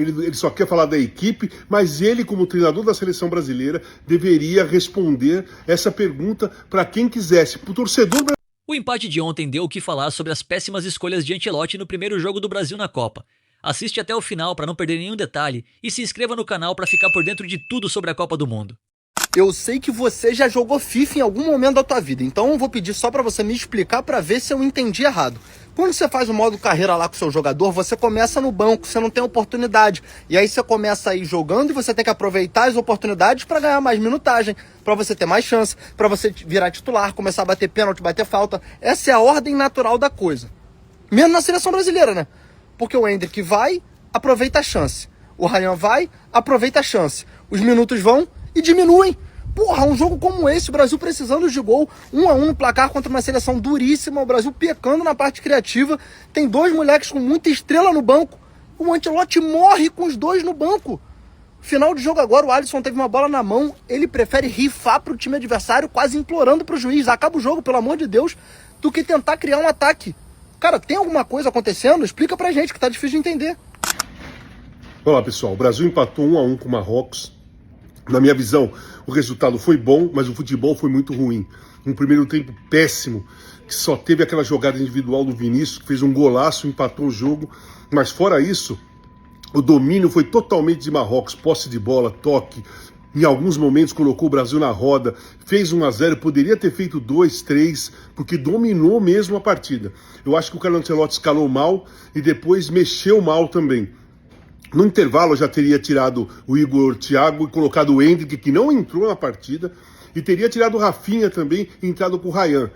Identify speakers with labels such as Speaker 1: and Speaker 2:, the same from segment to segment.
Speaker 1: ele só quer falar da equipe, mas ele, como treinador da seleção brasileira, deveria responder essa pergunta para quem quisesse, para o torcedor brasileiro.
Speaker 2: O empate de ontem deu o que falar sobre as péssimas escolhas de Ancelotti no primeiro jogo do Brasil na Copa. Assiste até o final para não perder nenhum detalhe e se inscreva no canal para ficar por dentro de tudo sobre a Copa do Mundo.
Speaker 3: Eu sei que você já jogou FIFA em algum momento da tua vida, então eu vou pedir só para você me explicar para ver se eu entendi errado. Quando você faz o modo carreira lá com o seu jogador, você começa no banco, você não tem oportunidade. E aí você começa a ir jogando e você tem que aproveitar as oportunidades para ganhar mais minutagem, para você ter mais chance, para você virar titular, começar a bater pênalti, bater falta. Essa é a ordem natural da coisa. Mesmo na seleção brasileira, né? Porque o Endrick vai, aproveita a chance. O Ryan vai, aproveita a chance. Os minutos vão e diminuem. Porra, um jogo como esse, o Brasil precisando de gol, 1-1 no placar contra uma seleção duríssima, o Brasil pecando na parte criativa, tem dois moleques com muita estrela no banco, o Ancelotti morre com os dois no banco. Final de jogo agora, o Alisson teve uma bola na mão, ele prefere rifar pro time adversário, quase implorando pro juiz, acaba o jogo, pelo amor de Deus, do que tentar criar um ataque. Cara, tem alguma coisa acontecendo? Explica pra gente, que tá difícil de entender.
Speaker 1: Olá, pessoal, o Brasil empatou 1-1 com o Marrocos. Na minha visão, o resultado foi bom, mas o futebol foi muito ruim. Um primeiro tempo péssimo, que só teve aquela jogada individual do Vinícius, que fez um golaço, empatou o jogo. Mas fora isso, o domínio foi totalmente de Marrocos, posse de bola, toque. Em alguns momentos colocou o Brasil na roda, fez 1-0, poderia ter feito 2-3, porque dominou mesmo a partida. Eu acho que o Carlo Ancelotti escalou mal e depois mexeu mal também. No intervalo, eu já teria tirado o Igor Thiago e colocado o Endrick, que não entrou na partida, e teria tirado o Rafinha também e entrado com o Ryan.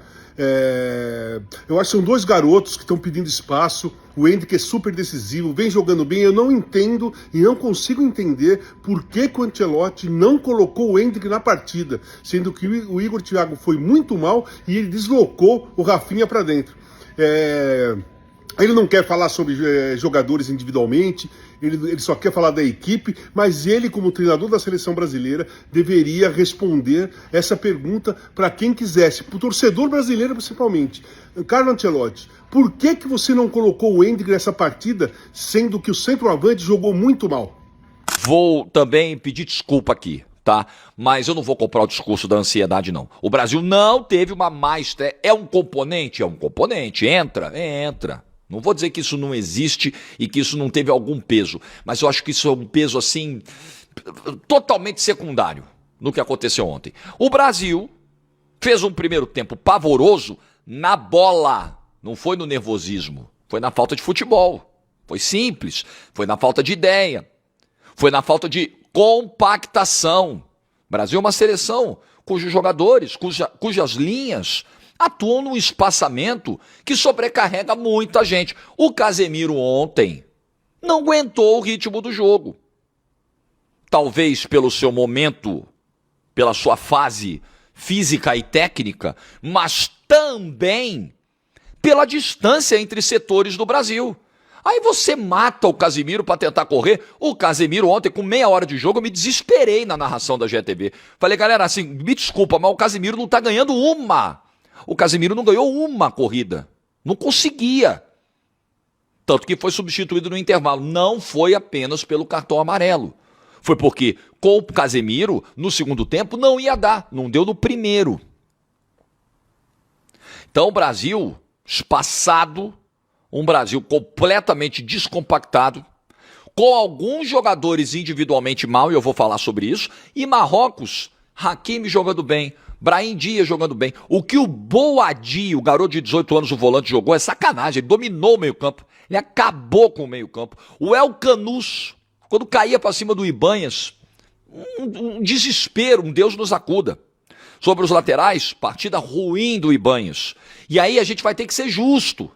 Speaker 1: Eu acho que são dois garotos que estão pedindo espaço. O Endrick é super decisivo, vem jogando bem. Eu não entendo e não consigo entender por que o Ancelotti não colocou o Endrick na partida, sendo que o Igor Thiago foi muito mal e ele deslocou o Rafinha para dentro. Ele não quer falar sobre jogadores individualmente, ele só quer falar da equipe, mas ele, como treinador da seleção brasileira, deveria responder essa pergunta para quem quisesse, para o torcedor brasileiro principalmente. Carlo Ancelotti, por que você não colocou o Endrick nessa partida, sendo que o centroavante jogou muito mal?
Speaker 4: Vou também pedir desculpa aqui, tá? Mas eu não vou comprar o discurso da ansiedade, não. O Brasil não teve uma má estreia. É um componente? É um componente. Entra. Não vou dizer que isso não existe e que isso não teve algum peso, mas eu acho que isso é um peso, assim, totalmente secundário no que aconteceu ontem. O Brasil fez um primeiro tempo pavoroso na bola, não foi no nervosismo, foi na falta de futebol, foi simples, foi na falta de ideia, foi na falta de compactação. O Brasil é uma seleção cujos jogadores, cujas linhas atuam num espaçamento que sobrecarrega muita gente. O Casemiro ontem não aguentou o ritmo do jogo. Talvez pelo seu momento, pela sua fase física e técnica, mas também pela distância entre setores do Brasil. Aí você mata o Casemiro para tentar correr. O Casemiro ontem, com meia hora de jogo, eu me desesperei na narração da GTV. Falei, galera, assim, me desculpa, mas o Casemiro não tá ganhando uma. O Casemiro não ganhou uma corrida. Não conseguia. Tanto que foi substituído no intervalo. Não foi apenas pelo cartão amarelo. Foi porque com o Casemiro, no segundo tempo, não ia dar. Não deu no primeiro. Então o Brasil, espaçado, um Brasil completamente descompactado, com alguns jogadores individualmente mal, e eu vou falar sobre isso, e Marrocos, Hakimi jogando bem, Brahim Dias jogando bem. O que o Boadi, o garoto de 18 anos, o volante, jogou é sacanagem. Ele dominou o meio-campo. Ele acabou com o meio-campo. O El Canus, quando caía para cima do Ibanhas, um desespero, um Deus nos acuda. Sobre os laterais, partida ruim do Ibanhas. E aí a gente vai ter que ser justo.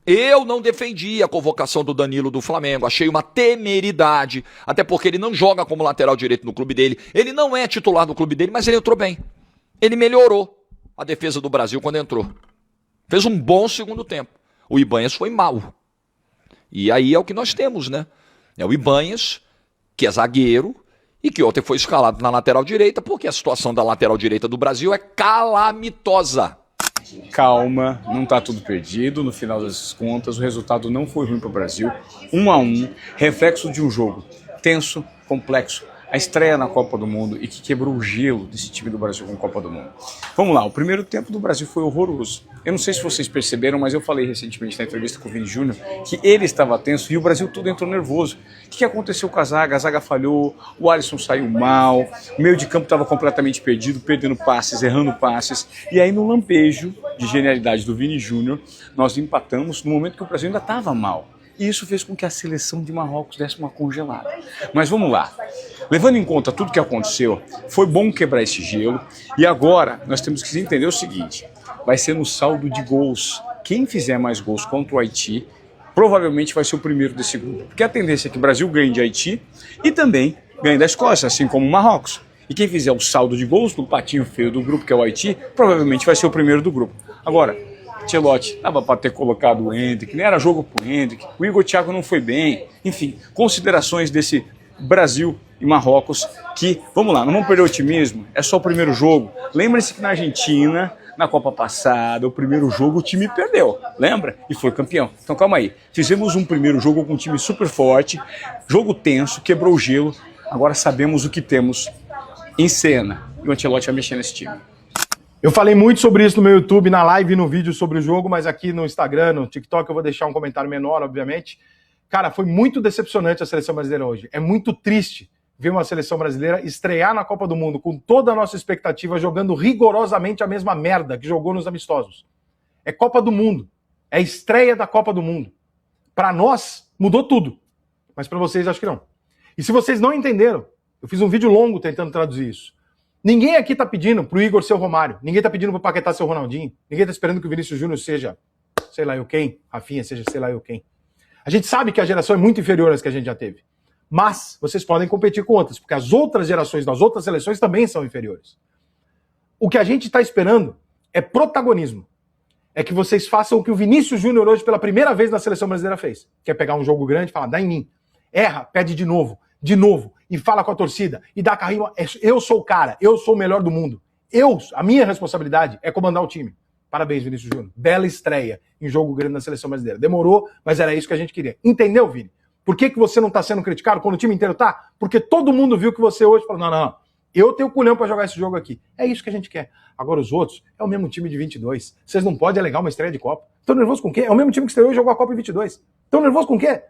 Speaker 4: Eu não defendi a convocação do Danilo do Flamengo, achei uma temeridade, até porque ele não joga como lateral direito no clube dele, ele não é titular no clube dele, mas ele entrou bem. Ele melhorou a defesa do Brasil quando entrou. Fez um bom segundo tempo. O Ibanhas foi mal. E aí é o que nós temos, né? É o Ibanhas, que é zagueiro, e que ontem foi escalado na lateral direita, porque a situação da lateral direita do Brasil é calamitosa.
Speaker 5: calma, não está tudo perdido. No final das contas, o resultado não foi ruim para o Brasil. 1-1, reflexo de um jogo tenso, complexo. A estreia na Copa do Mundo e que quebrou o gelo desse time do Brasil com a Copa do Mundo. Vamos lá, o primeiro tempo do Brasil foi horroroso. Eu não sei se vocês perceberam, mas eu falei recentemente na entrevista com o Vini Júnior que ele estava tenso e o Brasil todo entrou nervoso. O que aconteceu com a zaga? A zaga falhou, o Alisson saiu mal, o meio de campo estava completamente perdido, perdendo passes, errando passes. E aí no lampejo de genialidade do Vini Júnior, nós empatamos no momento que o Brasil ainda estava mal. E isso fez com que a seleção de Marrocos desse uma congelada. Mas vamos lá. Levando em conta tudo que aconteceu, foi bom quebrar esse gelo. E agora nós temos que entender o seguinte: vai ser no saldo de gols. Quem fizer mais gols contra o Haiti, provavelmente vai ser o primeiro desse grupo. Porque a tendência é que o Brasil ganhe de Haiti e também ganhe da Escócia, assim como o Marrocos. E quem fizer o saldo de gols do patinho feio do grupo, que é o Haiti, provavelmente vai ser o primeiro do grupo. Agora, Ancelotti, dava para ter colocado o Endrick, nem era jogo pro Endrick, o Igor Thiago não foi bem, enfim, considerações desse Brasil e Marrocos que, vamos lá, não vamos perder o otimismo, é só o primeiro jogo. Lembre-se que na Argentina, na Copa passada, o primeiro jogo o time perdeu, lembra? E foi campeão. Então calma aí, fizemos um primeiro jogo com um time super forte, jogo tenso, quebrou o gelo, agora sabemos o que temos em cena e o Ancelotti vai mexer nesse time.
Speaker 6: Eu falei muito sobre isso no meu YouTube, na live e no vídeo sobre o jogo, mas aqui no Instagram, no TikTok, eu vou deixar um comentário menor, obviamente. Cara, foi muito decepcionante a seleção brasileira hoje. É muito triste ver uma seleção brasileira estrear na Copa do Mundo com toda a nossa expectativa, jogando rigorosamente a mesma merda que jogou nos amistosos. É Copa do Mundo. É a estreia da Copa do Mundo. Para nós, mudou tudo. Mas para vocês, acho que não. E se vocês não entenderam, eu fiz um vídeo longo tentando traduzir isso. Ninguém aqui tá pedindo pro Igor ser o Romário. Ninguém tá pedindo pro Paquetá ser o Ronaldinho. Ninguém tá esperando que o Vinícius Júnior seja, sei lá eu quem. Rafinha seja sei lá eu quem. A gente sabe que a geração é muito inferior às que a gente já teve. Mas vocês podem competir com outras, porque as outras gerações das outras seleções também são inferiores. O que a gente está esperando é protagonismo. É que vocês façam o que o Vinícius Júnior hoje pela primeira vez na seleção brasileira fez. Que é pegar um jogo grande e falar, dá em mim. Erra, pede de novo, e fala com a torcida, e dá carrinho. Eu sou o cara, eu sou o melhor do mundo. A minha responsabilidade é comandar o time. Parabéns, Vinícius Júnior. Bela estreia em jogo grande na seleção brasileira. Demorou, mas era isso que a gente queria. Entendeu, Vini? Por que você não está sendo criticado quando o time inteiro tá? Porque todo mundo viu que você hoje falou, não, eu tenho culhão para jogar esse jogo aqui. É isso que a gente quer. Agora os outros, é o mesmo time de 22. Vocês não podem alegar uma estreia de Copa. Estão nervosos com o quê? É o mesmo time que estreou e jogou a Copa em 22. Estão nervosos com o quê?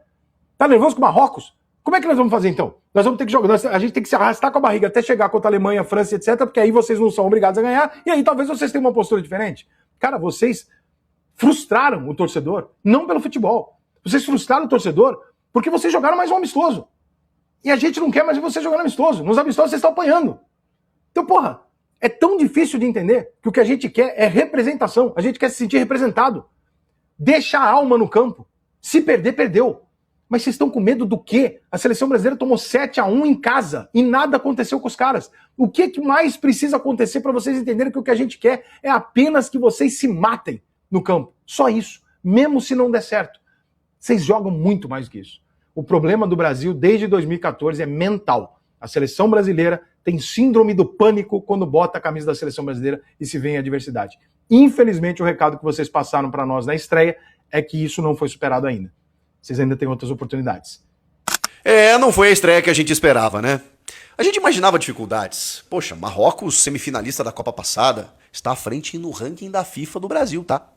Speaker 6: Tá nervoso com o Marrocos? Como é que nós vamos fazer então? Nós vamos ter que jogar, a gente tem que se arrastar com a barriga até chegar contra a Alemanha, França, etc, porque aí vocês não são obrigados a ganhar, e aí talvez vocês tenham uma postura diferente. Cara, vocês frustraram o torcedor, não pelo futebol. Vocês frustraram o torcedor porque vocês jogaram mais um amistoso. E a gente não quer mais ver vocês jogando amistoso. Nos amistosos vocês estão apanhando. Então, porra, é tão difícil de entender que o que a gente quer é representação. A gente quer se sentir representado. Deixa a alma no campo. Se perder, perdeu. Mas vocês estão com medo do quê? A seleção brasileira tomou 7-1 em casa e nada aconteceu com os caras. O que mais precisa acontecer para vocês entenderem que o que a gente quer é apenas que vocês se matem no campo? Só isso. Mesmo se não der certo. Vocês jogam muito mais do que isso. O problema do Brasil desde 2014 é mental. A seleção brasileira tem síndrome do pânico quando bota a camisa da seleção brasileira e se vê em adversidade. Infelizmente, o recado que vocês passaram para nós na estreia é que isso não foi superado ainda. Vocês ainda têm outras oportunidades.
Speaker 7: Não foi a estreia que a gente esperava, né? A gente imaginava dificuldades. Poxa, Marrocos, semifinalista da Copa passada, está à frente no ranking da FIFA do Brasil, tá?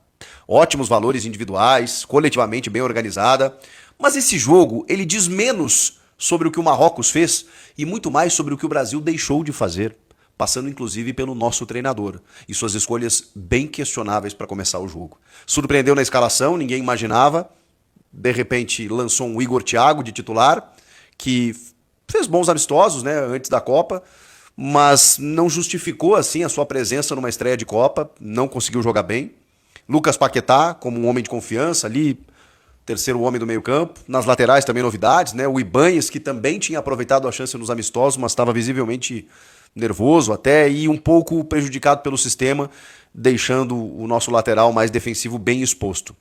Speaker 7: Ótimos valores individuais, coletivamente bem organizada. Mas esse jogo, ele diz menos sobre o que o Marrocos fez e muito mais sobre o que o Brasil deixou de fazer, passando inclusive pelo nosso treinador e suas escolhas bem questionáveis para começar o jogo. Surpreendeu na escalação, ninguém imaginava. De repente lançou um Igor Thiago de titular, que fez bons amistosos, né, antes da Copa, mas não justificou assim a sua presença numa estreia de Copa, não conseguiu jogar bem. Lucas Paquetá, como um homem de confiança ali, terceiro homem do meio campo. Nas laterais também novidades, né? O Ibanez, que também tinha aproveitado a chance nos amistosos, mas estava visivelmente nervoso até e um pouco prejudicado pelo sistema, deixando o nosso lateral mais defensivo bem exposto.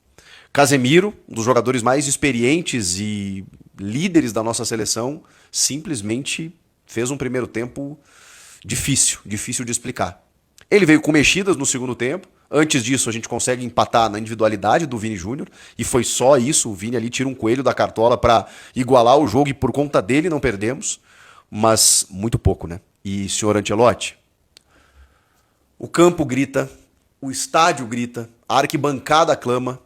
Speaker 7: Casemiro, um dos jogadores mais experientes e líderes da nossa seleção, simplesmente fez um primeiro tempo difícil de explicar. Ele veio com mexidas no segundo tempo, Antes disso, a gente consegue empatar na individualidade do Vini Júnior, e foi só isso. O Vini ali tira um coelho da cartola para igualar o jogo, e por conta dele não perdemos, mas muito pouco, né? E, senhor Ancelotti, o campo grita, o estádio grita, a arquibancada clama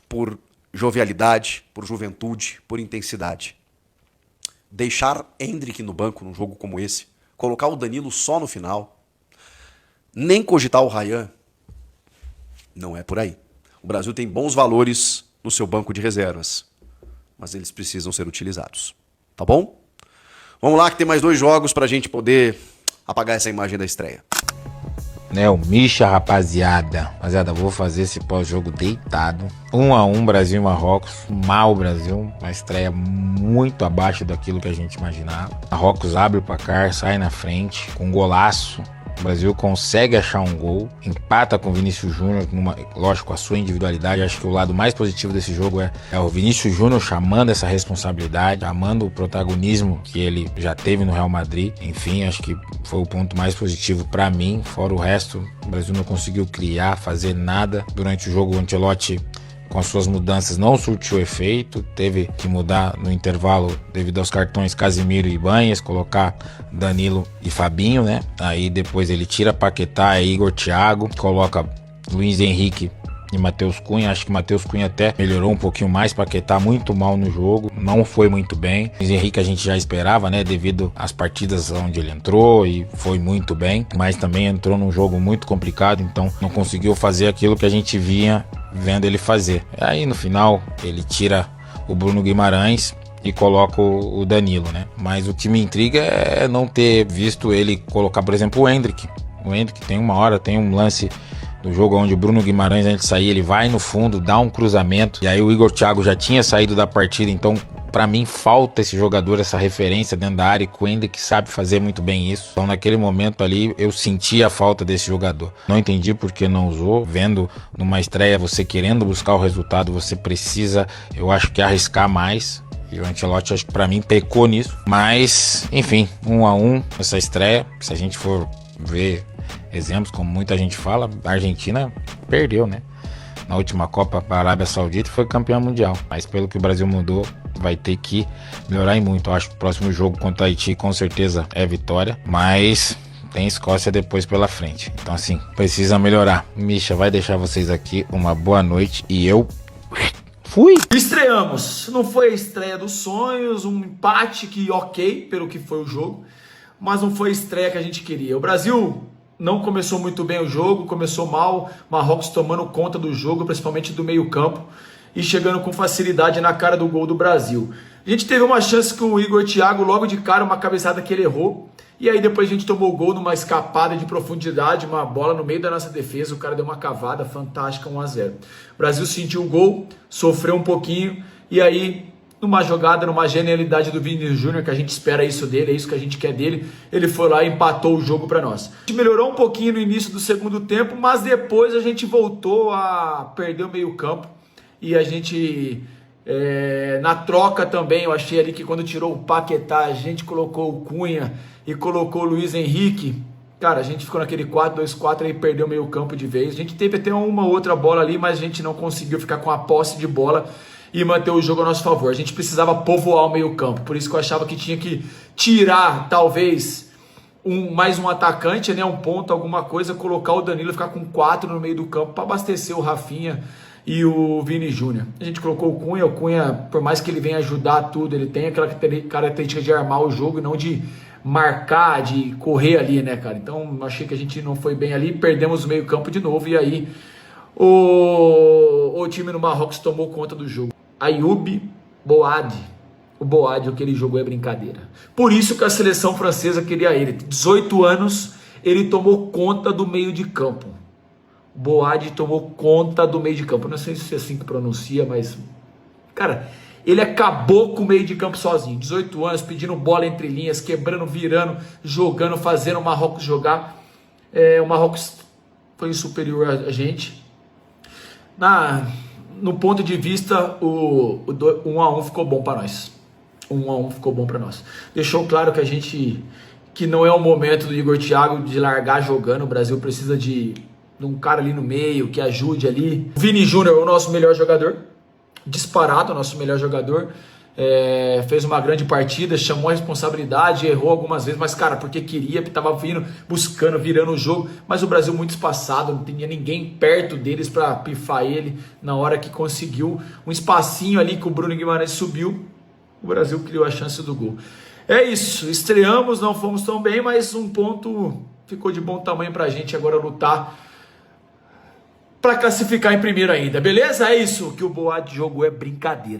Speaker 7: por jovialidade, por juventude, por intensidade. Deixar Endrick no banco num jogo como esse, colocar o Danilo só no final, nem cogitar o Ryan, não é por aí. O Brasil tem bons valores no seu banco de reservas, mas eles precisam ser utilizados. Tá bom? Vamos lá que tem mais 2 jogos pra gente poder apagar essa imagem da estreia.
Speaker 8: O Misha, rapaziada. Rapaziada, vou fazer esse pós-jogo deitado. 1-1, Brasil e Marrocos. Mal Brasil. Uma estreia muito abaixo daquilo que a gente imaginava. Marrocos abre o placar, sai na frente, com um golaço. O Brasil consegue achar um gol, empata com o Vinícius Júnior, lógico, a sua individualidade. Acho que o lado mais positivo desse jogo é o Vinícius Júnior chamando essa responsabilidade, chamando o protagonismo que ele já teve no Real Madrid. Enfim, acho que foi o ponto mais positivo para mim. Fora o resto, o Brasil não conseguiu criar, fazer nada. Durante o jogo, o Ancelotti, com as suas mudanças, não surtiu efeito, teve que mudar no intervalo devido aos cartões Casemiro e Ibanez, colocar Danilo e Fabinho, né? Aí depois ele tira Paquetá e Igor Thiago, coloca Luiz Henrique e Matheus Cunha. Acho que Matheus Cunha até melhorou um pouquinho mais, Paquetá muito mal no jogo, não foi muito bem. Luiz Henrique a gente já esperava, né, devido às partidas onde ele entrou, e foi muito bem, mas também entrou num jogo muito complicado, então não conseguiu fazer aquilo que a gente vinha vendo ele fazer. Aí no final ele tira o Bruno Guimarães e coloca o Danilo, né? Mas o que me intriga é não ter visto ele colocar, por exemplo, o Endrick. O Endrick tem um lance do jogo onde o Bruno Guimarães, antes de sair, ele vai no fundo, dá um cruzamento, e aí o Igor Thiago já tinha saído da partida. Então pra mim falta esse jogador, essa referência dentro da área, e o Endrick sabe fazer muito bem isso. Então naquele momento ali eu senti a falta desse jogador. Não entendi por que não usou. Vendo numa estreia, você querendo buscar o resultado, você precisa, eu acho que arriscar mais. E o Ancelotti, acho que pra mim, pecou nisso. Mas, enfim, 1-1 essa estreia. Se a gente for ver exemplos, como muita gente fala, a Argentina perdeu, né? Na última Copa para a Arábia Saudita foi campeã mundial. Mas pelo que o Brasil mudou, vai ter que melhorar e muito. Eu acho que o próximo jogo contra o Haiti com certeza é vitória. Mas tem Escócia depois pela frente. Então assim, precisa melhorar. Misha vai deixar vocês aqui. Uma boa noite e eu fui!
Speaker 9: Estreamos. Não foi a estreia dos sonhos, um empate que ok pelo que foi o jogo, mas não foi a estreia que a gente queria. O Brasil não começou muito bem o jogo, começou mal, Marrocos tomando conta do jogo, principalmente do meio campo, e chegando com facilidade na cara do gol do Brasil. A gente teve uma chance com o Igor Thiago, logo de cara, uma cabeçada que ele errou, e aí depois a gente tomou o gol numa escapada de profundidade, uma bola no meio da nossa defesa, o cara deu uma cavada fantástica, 1-0. O Brasil sentiu o gol, sofreu um pouquinho, e aí numa jogada, numa genialidade do Vini Júnior, que a gente espera isso dele, é isso que a gente quer dele, ele foi lá e empatou o jogo para nós. A gente melhorou um pouquinho no início do segundo tempo, mas depois a gente voltou a perder o meio campo, e a gente, na troca também, eu achei ali que quando tirou o Paquetá, a gente colocou o Cunha e colocou o Luiz Henrique, cara, a gente ficou naquele 4-2-4 e perdeu o meio campo de vez. A gente teve até uma outra bola ali, mas a gente não conseguiu ficar com a posse de bola e manter o jogo a nosso favor. A gente precisava povoar o meio campo, por isso que eu achava que tinha que tirar, talvez, mais um atacante, né, um ponto, alguma coisa, colocar o Danilo, ficar com 4 no meio do campo para abastecer o Rafinha e o Vini Júnior. A gente colocou o Cunha, por mais que ele venha ajudar tudo, ele tem aquela característica de armar o jogo e não de marcar, de correr ali, né, cara? Então, achei que a gente não foi bem ali, perdemos o meio campo de novo, e aí o time no Marrocos tomou conta do jogo. Ayoub Boadi, o Boadi, o que ele jogou é brincadeira. Por isso que a seleção francesa queria ele. 18 anos, ele tomou conta do meio de campo. Boadi tomou conta do meio de campo. Não sei se é assim que pronuncia, mas, cara, ele acabou com o meio de campo sozinho. 18 anos, pedindo bola entre linhas, quebrando, virando, jogando, fazendo o Marrocos jogar. O Marrocos foi superior a gente. No ponto de vista, o 1-1 ficou bom para nós. 1-1 ficou bom para nós. Deixou claro que não é o momento do Igor Thiago de largar jogando. O Brasil precisa de de um cara ali no meio que ajude ali. O Vini Júnior é o nosso melhor jogador, disparado o nosso melhor jogador. Fez uma grande partida, chamou a responsabilidade, errou algumas vezes, mas cara, porque queria, tava vindo, buscando, virando o jogo, mas o Brasil muito espaçado, não tinha ninguém perto deles para pifar ele. Na hora que conseguiu um espacinho ali que o Bruno Guimarães subiu, o Brasil criou a chance do gol. É isso, estreamos, não fomos tão bem, mas um ponto ficou de bom tamanho pra gente agora lutar para classificar em primeiro ainda, beleza? É isso, que o Boa de jogo é brincadeira.